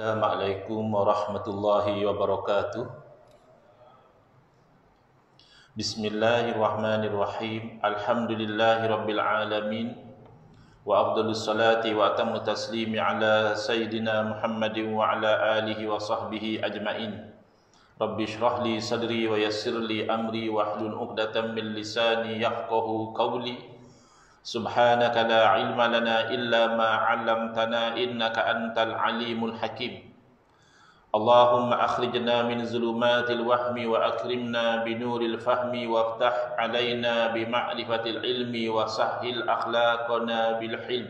Assalamualaikum warahmatullahi wabarakatuh. Bismillahirrahmanirrahim. Alhamdulillahi rabbil alamin. Wa afdalus salati wa atammu taslimi ala sayyidina Muhammadin wa ala alihi wa sahbihi ajma'in. Rabbi shrah li sadri wa yassir li amri wa hlul 'uqdatam min lisani yafqahu qawli. Subhanaka la ilma lana illa ma 'allamtana innaka antal alimul hakim. Allahumma akhrijna min zulumatil wahmi wa akrimna binuril fahmi waftah alaina bima'rifatil ilmi wa sahhil akhlaqana bil hilm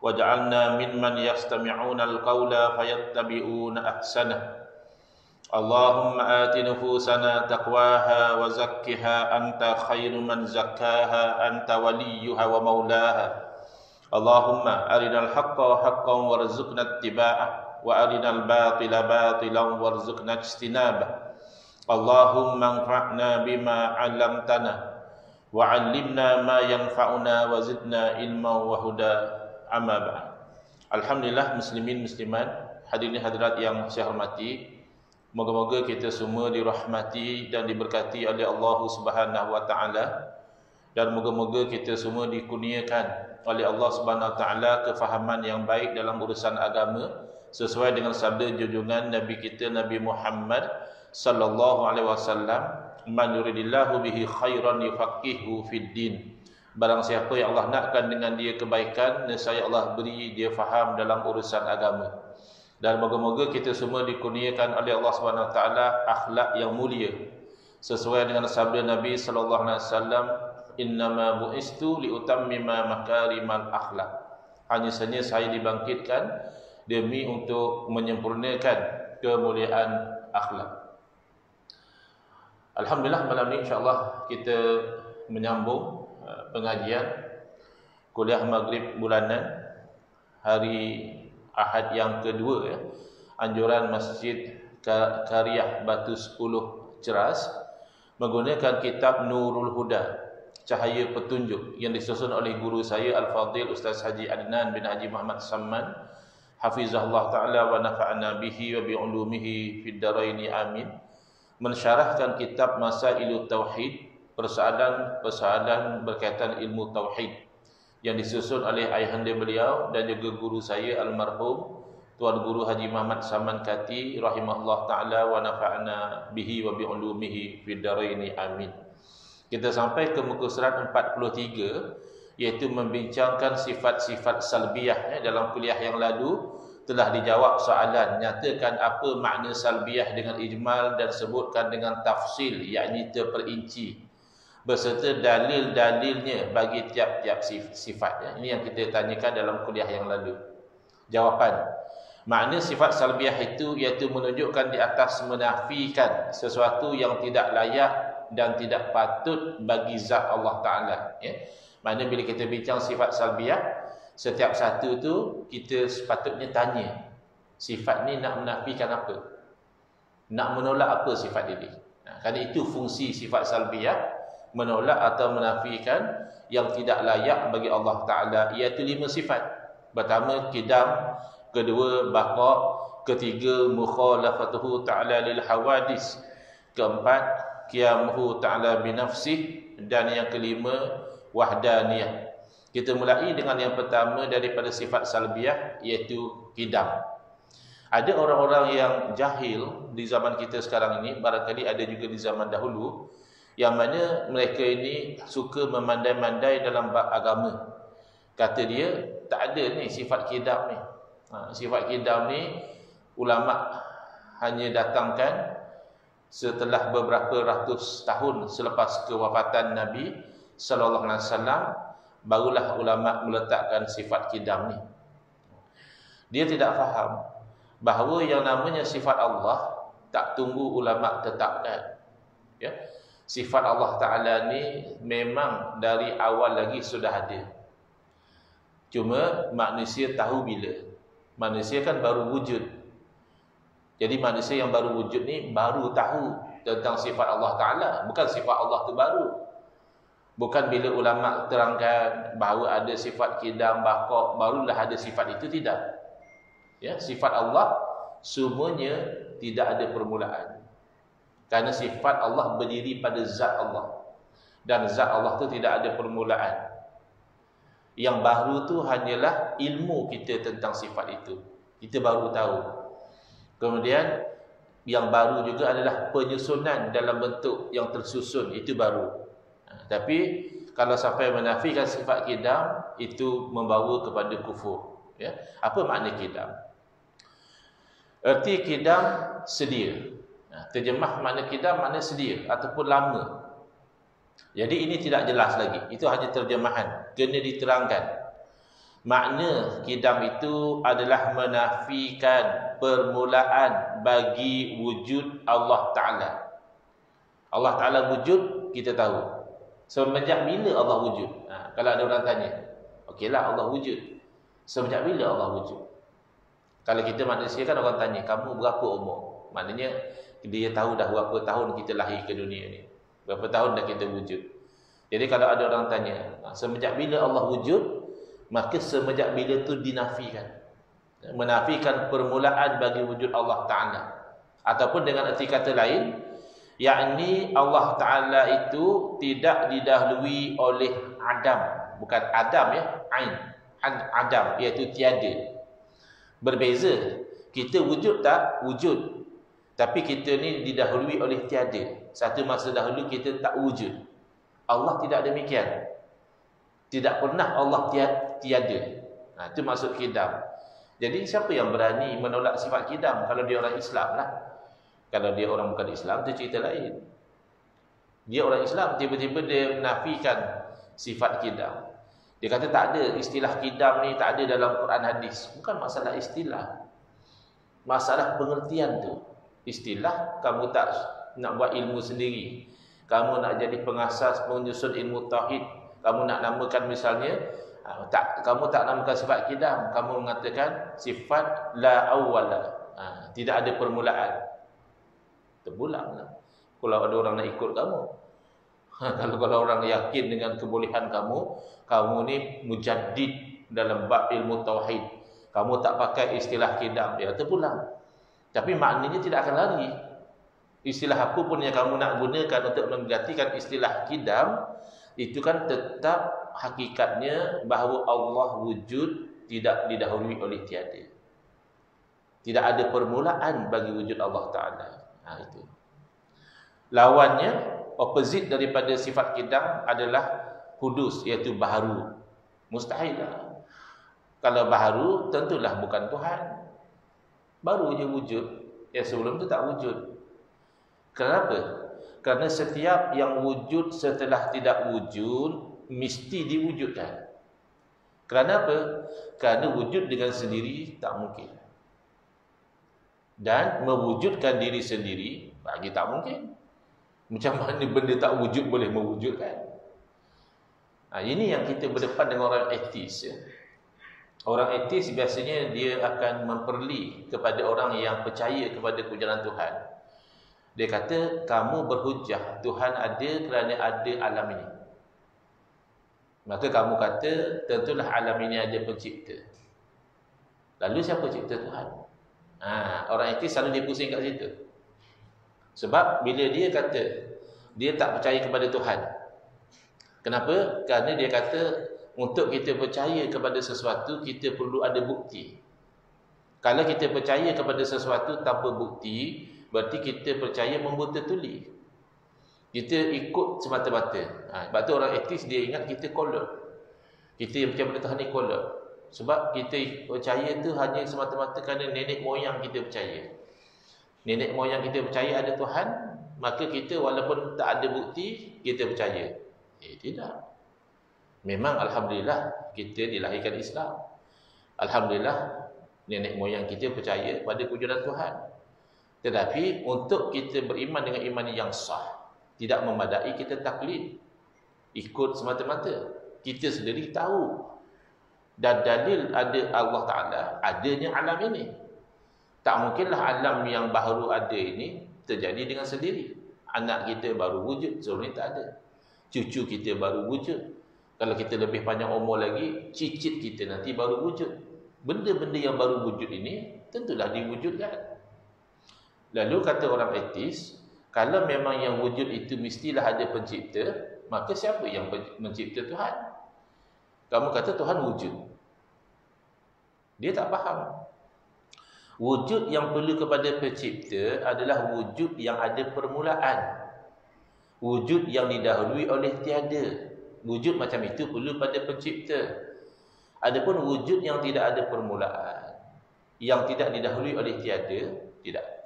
waj'alna mimman yastami'una al-qawla fayattabi'una ahsanah. Allahumma ati nufusana taqwaha wa zakkiha anta khairu man zakkaha anta waliyuha wa maulaha. Allahumma arinal haqqa haqqan warzuqna ittiba'ah wa arinal batila batilan warzuqna ijtinabah. Allahumma anfa'na bima 'allamtana wa 'allimna ma yanfa'una wa zidna ilman wa huda. Amma ba'd. Alhamdulillah, muslimin muslimat, hadirin hadirat yang saya hormati, moga-moga kita semua dirahmati dan diberkati oleh Allah Subhanahu wa taala, dan moga-moga kita semua dikurniakan oleh Allah Subhanahu wa taala kefahaman yang baik dalam urusan agama sesuai dengan sabda junjungan Nabi kita Nabi Muhammad sallallahu alaihi wasallam, man yuridillahu bihi khairan yufaqihuhu fid din. Barang siapa yang Allah nakkan dengan dia kebaikan, nescaya Allah beri dia faham dalam urusan agama. Dan moga-moga kita semua dikurniakan oleh Allah Subhanahu wa taala akhlak yang mulia sesuai dengan sabda Nabi sallallahu alaihi wasallam, innama bu'istu liutammima makarimal akhlak. Hanya saja saya dibangkitkan demi untuk menyempurnakan kemuliaan akhlak. Alhamdulillah, malam ini insya-Allah kita menyambung pengajian kuliah maghrib bulanan hari Ahad yang kedua, anjuran Masjid Karyah Batu 10 Ceras menggunakan kitab Nurul Huda, Cahaya Petunjuk, yang disusun oleh guru saya Al-Fadhil Ustaz Haji Adnan bin Haji Muhammad Samman, hafizahullah ta'ala wa nafa'ana bihi wa bi'ulumihi fid daraini amin. Mensyarahkan kitab Masailut Tauhid, persoalan berkaitan ilmu tauhid, yang disusun oleh ayahanda beliau dan juga guru saya almarhum Tuan Guru Haji Muhammad Saman Kati rahimahullah taala wa nafa'ana bihi wa bi'ulumihi fid daraini amin. Kita sampai ke muka surat 43, iaitu membincangkan sifat-sifat salbiyah. Dalam kuliah yang lalu telah dijawab soalan, nyatakan apa makna salbiyah dengan ijmal dan sebutkan dengan tafsil, yakni terperinci, beserta dalil-dalilnya bagi tiap-tiap sifat. Ini yang kita tanyakan dalam kuliah yang lalu. Jawapan, makna sifat salbiyah itu iaitu menunjukkan di atas menafikan sesuatu yang tidak layak dan tidak patut bagi zat Allah Ta'ala. Makna bila kita bincang sifat salbiyah, setiap satu tu kita sepatutnya tanya, sifat ni nak menafikan apa? Nak menolak apa sifat ini? Kerana itu fungsi sifat salbiyah, menolak atau menafikan yang tidak layak bagi Allah Ta'ala, iaitu 5 sifat. Pertama, qidam. Kedua, baqa. Ketiga, mukhalafatuhu ta'ala lil hawadis. Keempat, qiyamuhu ta'ala binafsih. Dan yang kelima, wahdaniyah. Kita mulai dengan yang pertama daripada sifat salbiyah, iaitu qidam. Ada orang-orang yang jahil di zaman kita sekarang ini, barangkali ada juga di zaman dahulu, yang mana mereka ini suka memandai-mandai dalam bab agama. Kata dia, tak ada ni sifat qidam ni. Sifat qidam ni ulama hanya datangkan setelah beberapa ratus tahun selepas kewafatan Nabi sallallahu alaihi wasallam, barulah ulama meletakkan sifat qidam ni. Dia tidak faham bahawa yang namanya sifat Allah tak tunggu ulama tetapkan. Sifat Allah Ta'ala ni memang dari awal lagi sudah ada. Cuma manusia tahu bila. Manusia kan baru wujud. Jadi manusia yang baru wujud ni baru tahu tentang sifat Allah Ta'ala. Bukan sifat Allah tu baru. Bukan bila ulama terangkan bahawa ada sifat qidam, baqa, barulah ada sifat itu, tidak. Ya, sifat Allah semuanya tidak ada permulaan. Karena sifat Allah berdiri pada zat Allah. Dan zat Allah tu tidak ada permulaan. Yang baru tu hanyalah ilmu kita tentang sifat itu. Kita baru tahu. Kemudian yang baru juga adalah penyusunan dalam bentuk yang tersusun. Itu baru. Tapi kalau sampai menafikan sifat kidam, itu membawa kepada kufur. Ya. Apa makna kidam? Erti kidam sedia. Terjemah makna kidam makna sedia ataupun lama. Jadi ini tidak jelas lagi. Itu hanya terjemahan. Kena diterangkan. Makna kidam itu adalah menafikan permulaan bagi wujud Allah Ta'ala. Allah Ta'ala wujud, kita tahu. Semenjak bila Allah wujud? Kalau ada orang tanya, okeylah Allah wujud. Semenjak bila Allah wujud? Kalau kita manusia kan orang tanya, kamu berapa umur? Maknanya dia tahu dah berapa tahun kita lahir ke dunia ni. Berapa tahun dah kita wujud. Jadi kalau ada orang tanya, semenjak bila Allah wujud? Maka semenjak bila tu dinafikan. Menafikan permulaan bagi wujud Allah Ta'ala. Ataupun dengan erti kata lain, yakni Allah Ta'ala itu tidak didahului oleh Adam. Bukan Adam ya, Ain. Adam, iaitu tiada. Berbeza. Kita wujud tak? Wujud. Tapi kita ni didahului oleh tiada. Satu masa dahulu kita tak wujud. Allah tidak demikian. Tidak pernah Allah tiada. Itu maksud kidam. Jadi siapa yang berani menolak sifat kidam? Kalau dia orang Islam lah. Kalau dia orang bukan Islam, itu cerita lain. Dia orang Islam, tiba-tiba dia menafikan sifat kidam. Dia kata tak ada istilah kidam ni, tak ada dalam Quran hadis. Bukan masalah istilah. Masalah pengertian tu. Istilah, kamu tak nak buat ilmu sendiri. Kamu nak jadi pengasas, penyusun ilmu tauhid. Kamu nak namakan misalnya, kamu tak namakan sifat kidam. Kamu mengatakan sifat la awwala. Tidak ada permulaan. Terbulanglah. Kalau ada orang nak ikut kamu. Kalau orang yakin dengan kebolehan kamu, kamu ni mujaddid dalam bab ilmu tauhid. Kamu tak pakai istilah kidam, dia terpulang. Tapi maknanya tidak akan lari. Istilah apa pun yang kamu nak gunakan untuk menggantikan istilah kidam, itu kan tetap hakikatnya bahawa Allah wujud tidak didahului oleh tiada. Tidak ada permulaan bagi wujud Allah Ta'ala. Itu. Lawannya, opposite daripada sifat kidam adalah hudus, iaitu baharu. Mustahil lah. Kalau baharu, tentulah bukan Tuhan. Baru je wujud. Yang sebelum tu tak wujud. Kenapa? Kerana setiap yang wujud setelah tidak wujud, mesti diwujudkan. Kerana apa? Kerana wujud dengan sendiri tak mungkin. Dan mewujudkan diri sendiri, bagi tak mungkin. Macam mana benda tak wujud boleh mewujudkan? Ini yang kita berdepan dengan orang etis. Ya. Orang etis biasanya dia akan memperli kepada orang yang percaya kepada kebenaran Tuhan. Dia kata, kamu berhujah Tuhan ada kerana ada alam ini. Maka kamu kata, tentulah alam ini ada pencipta. Lalu siapa cipta Tuhan? Orang etis selalu dia pusing kat situ. Sebab bila dia kata dia tak percaya kepada Tuhan. Kenapa? Kerana dia kata untuk kita percaya kepada sesuatu, kita perlu ada bukti. Kalau kita percaya kepada sesuatu tanpa bukti, berarti kita percaya membuta tuli. Kita ikut semata-mata. Sebab tu orang etis dia ingat kita kolot. Kita yang percaya pada Tuhan ni kolot. Sebab kita percaya tu hanya semata-mata kerana nenek moyang kita percaya. Nenek moyang kita percaya ada Tuhan, maka kita walaupun tak ada bukti, kita percaya. Tidak. Memang Alhamdulillah kita dilahirkan Islam. Alhamdulillah nenek moyang kita percaya pada kewujudan Tuhan. Tetapi untuk kita beriman dengan iman yang sah, tidak memadai kita taklid, ikut semata-mata. Kita sendiri tahu dan dalil ada Allah Ta'ala, adanya alam ini. Tak mungkinlah alam yang baru ada ini terjadi dengan sendiri. Anak kita baru wujud, sebelum ni tak ada. Cucu kita baru wujud. Kalau kita lebih panjang umur lagi, cicit kita nanti baru wujud. Benda-benda yang baru wujud ini tentulah diwujudkan. Lalu kata orang etis, kalau memang yang wujud itu mestilah ada pencipta, maka siapa yang mencipta Tuhan? Kamu kata Tuhan wujud. Dia tak faham. Wujud yang perlu kepada pencipta adalah wujud yang ada permulaan. Wujud yang didahului oleh tiada. Wujud macam itu perlu pada pencipta. Adapun wujud yang tidak ada permulaan, yang tidak didahului oleh tiada,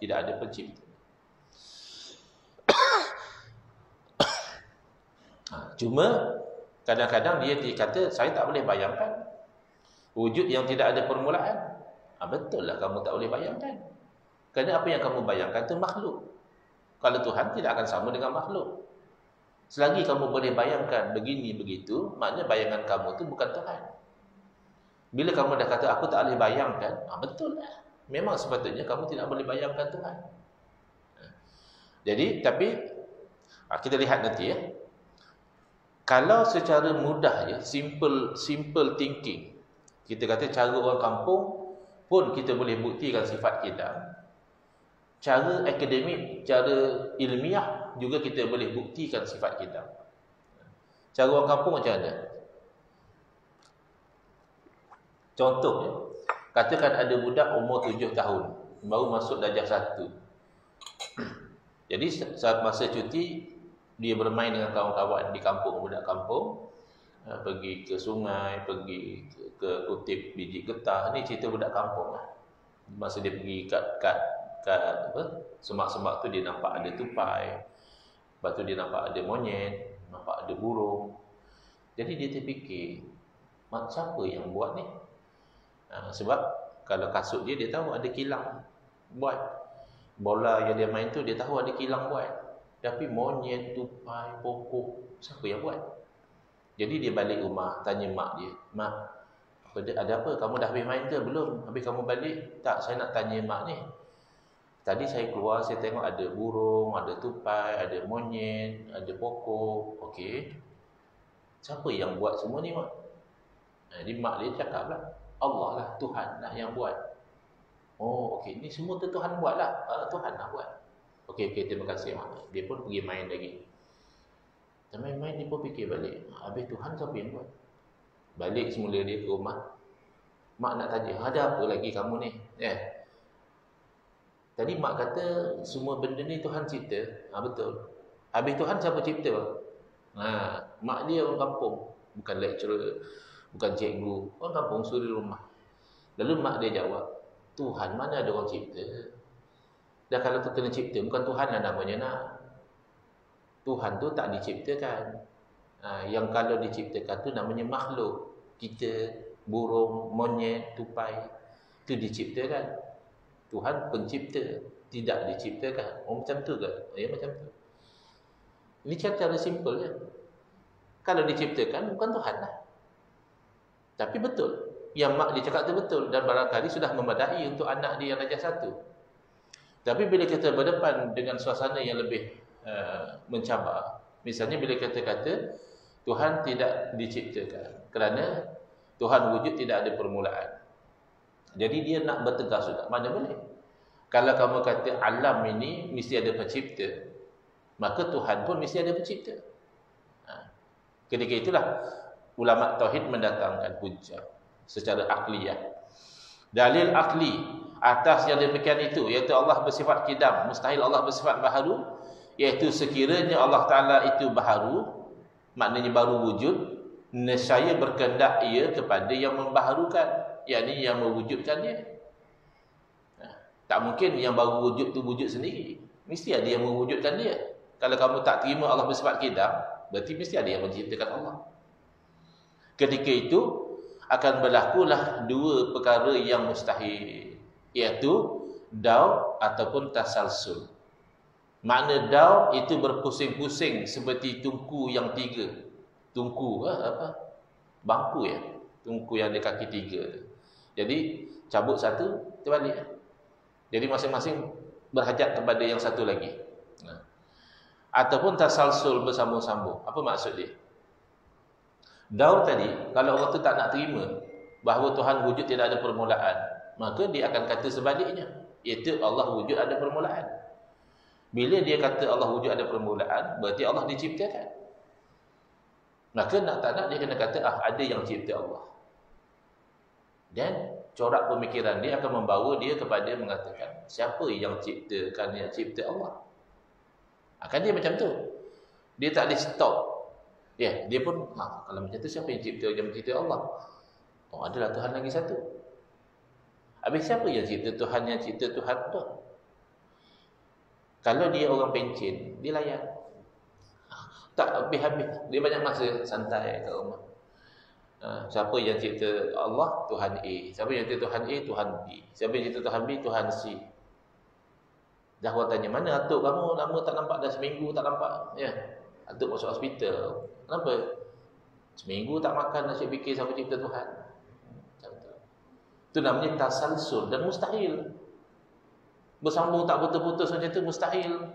tidak ada pencipta. Cuma kadang-kadang dia kata saya tak boleh bayangkan wujud yang tidak ada permulaan. Betul lah kamu tak boleh bayangkan. Kerana apa yang kamu bayangkan itu makhluk. Kalau Tuhan tidak akan sama dengan makhluk. Selagi kamu boleh bayangkan begini begitu, maknanya bayangan kamu itu bukan Tuhan. Bila kamu dah kata aku tak boleh bayangkan, betul lah. Memang sepatutnya kamu tidak boleh bayangkan Tuhan. Jadi, tapi kita lihat nanti ya. Kalau secara mudah ya, simple thinking, kita kata cara orang kampung pun kita boleh buktikan sifat kita. Cara akademik, cara ilmiah juga kita boleh buktikan sifat kita. Cara orang kampung macam mana? Contohnya, katakan ada budak umur 7 tahun, baru masuk darjah 1. Jadi saat masa cuti, dia bermain dengan kawan-kawan di kampung, budak kampung, pergi ke sungai, pergi ke kutip biji getah. Ini cerita budak kampung lah. Masa dia pergi kat semak-semak tu dia nampak ada tupai, lepas tu dia nampak ada monyet, nampak ada burung. Jadi dia terfikir, siapa yang buat ni? Sebab kalau kasut dia tahu ada kilang buat. Bola yang dia main tu dia tahu ada kilang buat. Tapi monyet, tupai, pokok, siapa yang buat? Jadi dia balik rumah, tanya mak dia, "Mak, ada apa? Kamu dah habis main ke belum? Habis kamu balik?" "Tak, saya nak tanya mak ni. Tadi saya keluar, saya tengok ada burung, ada tupai, ada monyet, ada pokok." "Okey. Siapa yang buat semua ni, mak?" Jadi mak dia cakap lah, "Allah lah, Tuhan lah yang buat." "Oh, okey. Ni semua tu Tuhan buat lah." "Tuhan lah buat." Okey, terima kasih mak." Dia pun pergi main lagi. Main-main dia pun fikir balik, habis Tuhan siapa yang buat? Balik semula dia ke rumah. Mak nak tanya, ada apa lagi kamu ni? Tadi mak kata semua benda ni Tuhan cipta. Betul. Habis Tuhan siapa cipta? Mak dia orang kampung, bukan lecturer, bukan cikgu, orang kampung suri rumah. Lalu mak dia jawab, Tuhan mana ada orang cipta? Dan kalau tu kena cipta, bukan Tuhan lah namanya nak. Tuhan tu tak diciptakan. Yang kalau diciptakan tu namanya makhluk. Kita, burung, monyet, tupai, itu diciptakan. Tuhan pencipta, tidak diciptakan. Macam tu ke? Ya, macam tu. Ini cara simple je. Kalau diciptakan, bukan Tuhan lah. Tapi betul. Yang mak dia cakap tu betul. Dan barangkali sudah memadai untuk anak dia yang darjah 1. Tapi bila kita berdepan dengan suasana yang lebih mencabar, misalnya bila kita kata Tuhan tidak diciptakan kerana Tuhan wujud tidak ada permulaan, jadi dia nak bertegas juga, mana boleh. Kalau kamu kata alam ini mesti ada pencipta, maka Tuhan pun mesti ada pencipta. Ketika itulah ulama tauhid mendatangkan hujjah secara akliyah, dalil akli atas yang demikian itu, iaitu Allah bersifat qidam, mustahil Allah bersifat baharu, iaitu sekiranya Allah Ta'ala itu baharu, maknanya baru wujud, nescaya berkehendak ia kepada yang membaharukan, yakni yang mewujudkan dia. Tak mungkin yang baru wujud tu wujud sendiri, mesti ada yang mewujudkan dia. Kalau kamu tak terima Allah bersifat qidam, berarti mesti ada yang menciptakan Allah. Ketika itu akan berlakulah dua perkara yang mustahil, iaitu daur ataupun tasalsul. Makna daur itu berpusing-pusing seperti tungku yang 3. Tungku bangku ya, tungku yang ada kaki 3. Jadi cabut satu, terbalik. Jadi masing-masing berhajat kepada yang satu lagi. Ataupun tasalsul bersambung-sambung. Apa maksud dia? Daur tadi, kalau orang tu tak nak terima bahawa Tuhan wujud tidak ada permulaan, maka dia akan kata sebaliknya, iaitu Allah wujud ada permulaan. Bila dia kata Allah wujud ada permulaan, berarti Allah diciptakan. Maka nak tak nak dia kena kata ada yang cipta Allah. Dan corak pemikiran dia akan membawa dia kepada mengatakan siapa yang ciptakan, yang cipta Allah. Akan dia macam tu. Dia tak boleh stop. Ya, dia pun kalau macam tu siapa yang cipta Allah? Adalah Tuhan lagi satu. Habis siapa yang cipta Tuhan yang cipta Tuhan tu? Kalau dia orang pencen, dia layan. Tak habis-habis. Dia banyak masa santai kat rumah. Siapa yang cipta Allah? Tuhan A. Siapa yang cipta Tuhan A? Tuhan B. Siapa yang cipta Tuhan B? Tuhan C. Dah orang tanya, mana atuk kamu? Lama tak nampak, dah seminggu tak nampak. Ya, atuk masuk hospital. Kenapa? Seminggu tak makan, asyik fikir siapa cipta Tuhan. Itu namanya tasalsul dan mustahil. Bersambung tak putus-putus macam tu mustahil.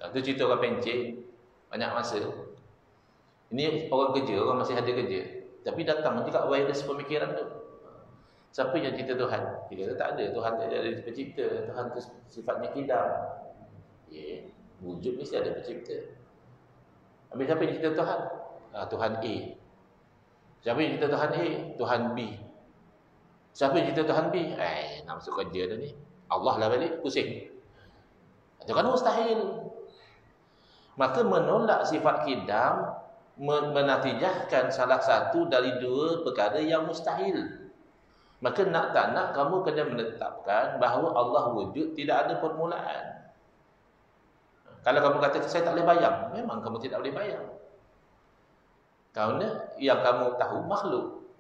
Itu cerita orang pencen, banyak masa. Ini orang kerja, orang masih ada kerja, tapi datang juga virus pemikiran tu. Siapa yang cipta Tuhan? Dia kata tak ada, Tuhan tak ada pencipta. Tuhan tu sifatnya kidam. Wujud mesti ada pencipta. Habis siapa yang cipta Tuhan? Tuhan A. Siapa yang cipta Tuhan A? Tuhan B. Siapa yang cipta Tuhan B? Nak masuk kerja dah ni. Allah lah balik, pusing. Itu kan mustahil. Maka menolak sifat kidam menatijahkan salah satu dari dua perkara yang mustahil. Maka nak tak nak kamu kena menetapkan bahawa Allah wujud tidak ada permulaan. Kalau kamu kata saya tak boleh bayang, memang kamu tidak boleh bayang. Kerana yang kamu tahu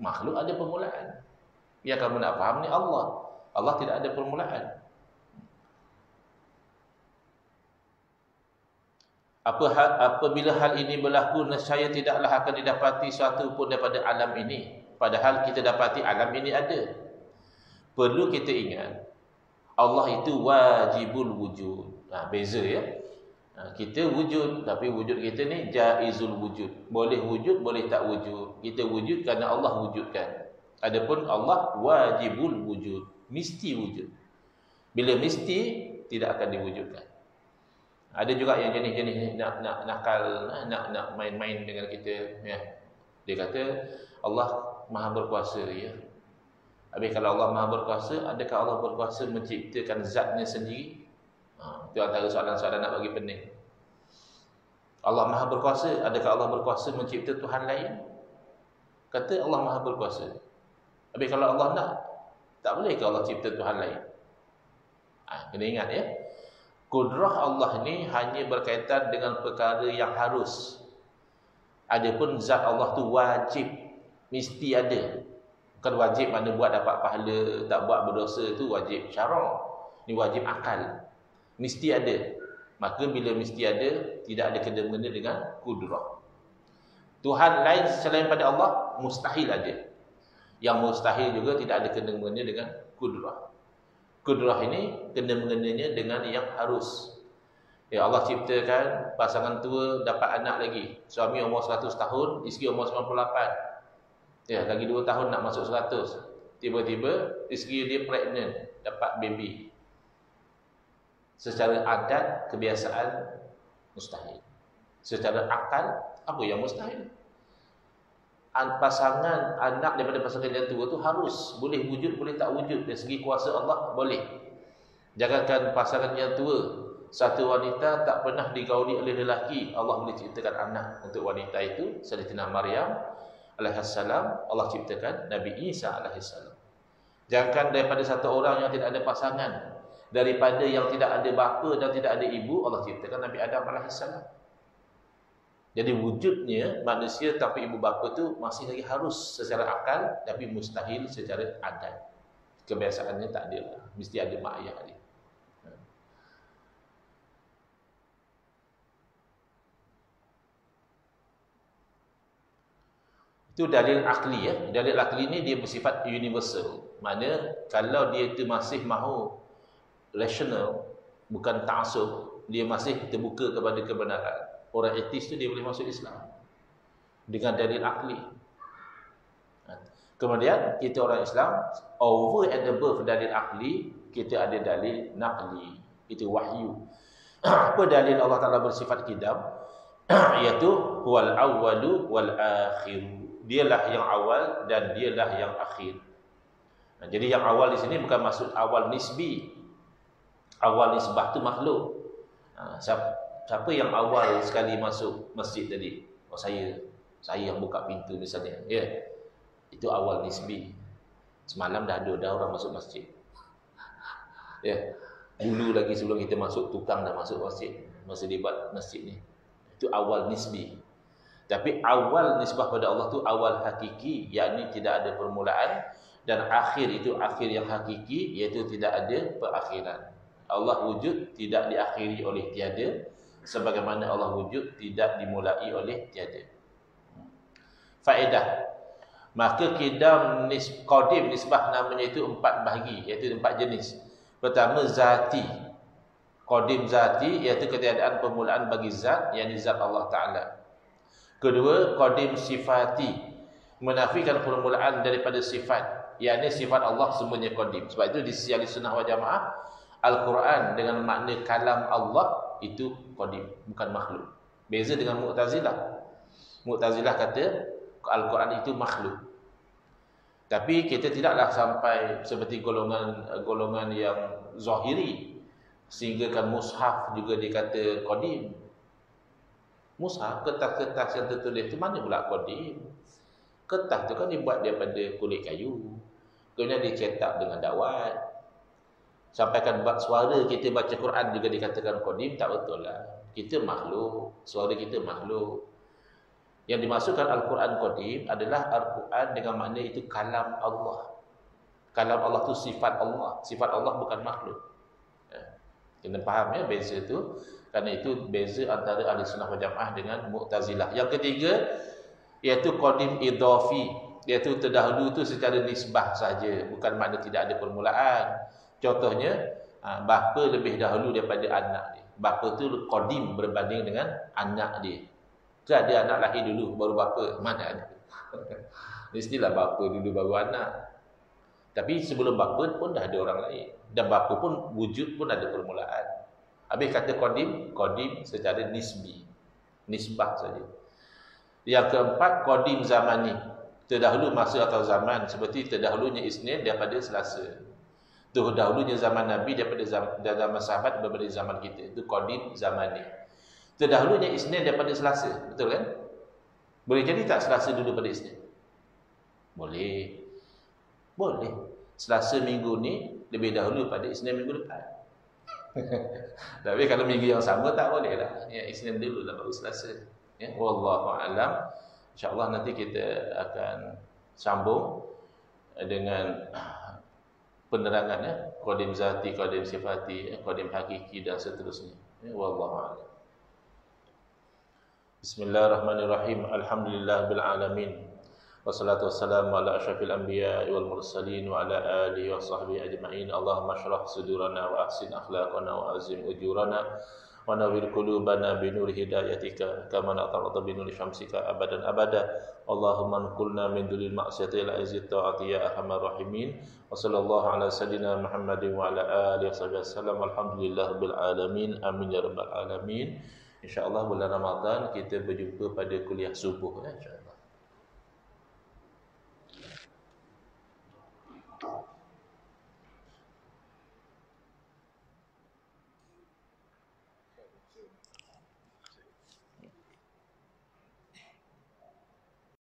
makhluk ada permulaan. Yang kamu nak faham ni Allah. Allah tidak ada permulaan. Apabila hal ini berlaku, nescaya tidaklah akan didapati suatu pun daripada alam ini. Padahal kita dapati alam ini ada. Perlu kita ingat, Allah itu wajibul wujud. Beza ya. Kita wujud, tapi wujud kita ni jaizul wujud. Boleh wujud, boleh tak wujud. Kita wujud kerana Allah wujudkan. Adapun Allah wajibul wujud, mesti wujud. Bila mesti, tidak akan diwujudkan. Ada juga yang jenis-jenis nak nakal, nak main-main dengan kita, ya. Dia kata Allah Maha berkuasa, ya. Habis kalau Allah Maha berkuasa, adakah Allah berkuasa menciptakan zatnya sendiri? Itu antara soalan-soalan nak bagi pening. Allah Maha berkuasa, adakah Allah berkuasa mencipta Tuhan lain? Kata Allah Maha berkuasa. Habis kalau Allah nak, tak boleh ke Allah cipta Tuhan lain? Kena ingat ya. Kudrah Allah ni hanya berkaitan dengan perkara yang harus. Adapun zat Allah tu wajib, mesti ada. Bukan wajib mana buat dapat pahala, tak buat berdosa, tu wajib syarak. Ni wajib akal. Mesti ada. Maka bila mesti ada, tidak ada kena-mengena dengan kudrah. Tuhan lain selain pada Allah mustahil ada. Yang mustahil juga tidak ada kena-mengena dengan kudrah. Kudrah ini kena-mengenanya dengan yang harus. Ya, Allah ciptakan pasangan tua dapat anak lagi. Suami umur 100 tahun, isteri umur 98. Ya, lagi 2 tahun nak masuk 100. Tiba-tiba isteri dia pregnant, dapat baby. Secara adat, kebiasaan mustahil. Secara akal, apa yang mustahil? Pasangan anak daripada pasangan yang tua tu harus, boleh wujud, boleh tak wujud. Dari segi kuasa Allah, boleh. Jangankan pasangan yang tua, satu wanita tak pernah digauli oleh lelaki, Allah boleh ciptakan anak untuk wanita itu. Sayyidatina Maryam alaihissalam, Allah ciptakan Nabi Isa alaihissalam. Jangankan daripada satu orang yang tidak ada pasangan, daripada yang tidak ada bapa dan tidak ada ibu, Allah ciptakan Nabi Adam alaihissalam. Jadi wujudnya manusia tanpa ibu bapa tu masih lagi harus secara akal, tapi mustahil secara adat. Kebiasaannya tak ada, mesti ada mak ayah dia. Itu dalil akli ya. Dalil akli ni dia bersifat universal. Mana kalau dia itu masih mahu rational, bukan ta'assub, dia masih terbuka kepada kebenaran. Orang etis tu dia boleh masuk Islam dengan dalil akli. Kemudian kita orang Islam over and above dalil akli, kita ada dalil naqli, itu wahyu. Apa dalil Allah Ta'ala bersifat qidam? Iaitu huwal awwalu wal akhiru. Dialah yang awal dan dialah yang akhir. Nah, jadi yang awal di sini bukan maksud awal nisbi. Awal nisbah tu makhluk. Siapa yang awal sekali masuk masjid tadi? Oh, saya yang buka pintu misalnya. Ya. Itu awal nisbi. Semalam dah ada orang masuk masjid. Ya. Dulu lagi sebelum kita masuk, tukang dah masuk masjid. Masa dia buat masjid ni. Itu awal nisbi. Tapi awal nisbah pada Allah tu awal hakiki, yakni tidak ada permulaan, dan akhir itu akhir yang hakiki, iaitu tidak ada perakhiran. Allah wujud tidak diakhiri oleh tiada, sebagaimana Allah wujud tidak dimulai oleh tiada. Faedah. Maka qidam qadim nisbah namanya itu 4 bahagi, iaitu 4 jenis. Pertama, zati. Qadim zati iaitu ketiadaan permulaan bagi zat, yakni zat Allah Ta'ala. Kedua, qadim sifati, menafikan permulaan daripada sifat, yakni sifat Allah semuanya qadim. Sebab itu di sisi Ahlussunnah wal Jamaah, Al-Quran dengan makna kalam Allah itu qadim, bukan makhluk. Beza dengan Mu'tazilah. Mu'tazilah kata Al-Quran itu makhluk. Tapi kita tidaklah sampai seperti golongan yang zahiri, sehingga kan mushaf juga dikata qadim. Mushaf, kertas-kertas yang tertulis itu mana pula qadim? Kertas tu kan dibuat daripada kulit kayu, kemudian dicetak dengan dawat. Sampaikan buat suara kita baca Quran juga dikatakan qadim, tak betul lah. Kita makhluk, suara kita makhluk. Yang dimasukkan Al-Quran qadim adalah Al-Quran dengan makna itu kalam Allah. Kalam Allah tu sifat Allah. Sifat Allah bukan makhluk. Kena faham ya beza tu. Kerana itu beza antara Ahlussunnah wal Jamaah dengan Mu'tazilah. Yang ketiga iaitu qadim idhafi, iaitu terdahulu tu secara nisbah saja, bukan makna tidak ada permulaan. Contohnya, bapa lebih dahulu daripada anak dia. Bapa tu qadim berbanding dengan anak dia. Tak ada anak lahir dulu baru bapa, mana ada. Mestilah bapa dulu baru anak. Tapi sebelum bapa pun dah ada orang lain. Dan bapa pun wujud pun ada permulaan. Habis kata qadim secara nisbi. Nisbah saja. Yang keempat, qadim zamani. Terdahulu masa atau zaman, seperti terdahulunya Isnin daripada Selasa. Terdahulunya zaman Nabi daripada zaman sahabat daripada zaman kita. Itu qadim zamani. Terdahulunya Isnin daripada Selasa. Betul kan? Boleh jadi tak Selasa dulu pada Isnin? Boleh. Boleh. Selasa minggu ni lebih dahulu pada Isnin minggu depan. Tapi kalau minggu yang sama tak boleh lah. Ya, Isnin dulu lah baru Selasa. Ya, wallahu a'lam. InsyaAllah nanti kita akan sambung dengan penerangan ya, qadim zati, qadim sifati, qadim hakiki dan seterusnya. Ya, wallahu a'lam. Bismillahirrahmanirrahim. Alhamdulillah bil alamin. Wassalatu wassalamu ala asyrafil anbiya wal mursalin wa ala alihi wa sahbihi ajma'in. Allahumma shrah sudurana wa ahsin akhlaqana wa azim ujurana wa nawwir qulubana bi nuri hidayatika kama na'tarada bi nuri syamsika abadan abada. Allahumma nqulna min dhulil ma'siyati ila izzi ta'ati ya arhamar rahimin. Wa sallallahu ala sayyidina Muhammadin wa ala alihi wasallam. Alhamdulillah bil alamin. Amin ya rabbal alamin. InsyaAllah bulan Ramadan kita berjumpa pada kuliah subuh ya, insyaAllah.